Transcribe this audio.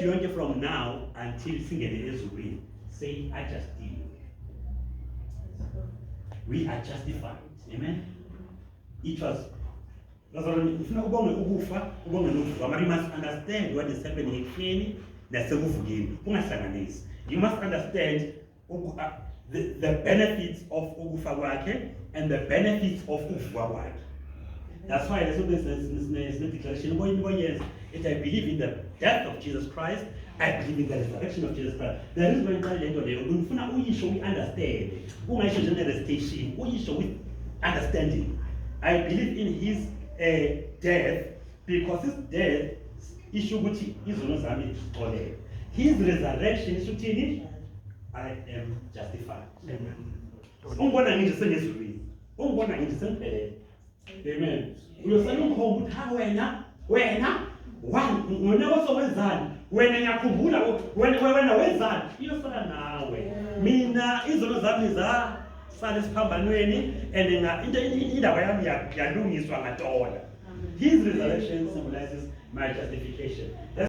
yonke from now until singene ezulwini. Say, I just did. We are justified. Amen. It was. If you must understand what is happening here. You must understand the benefits of Ugufawake and the benefits of Ufawake. That's why there's no declaration. I believe in the death of Jesus Christ. I believe in the resurrection of Jesus Christ. There is one time we understand. We understanding. I believe in his death because his death is his resurrection is I am justified. Amen. Amen. Wena ngiyakhumbula wena wenzani iyofana nawe mina izono zami sale siphambanweni and indaba yami yalungiswa ngatola. His resurrection symbolizes my justification.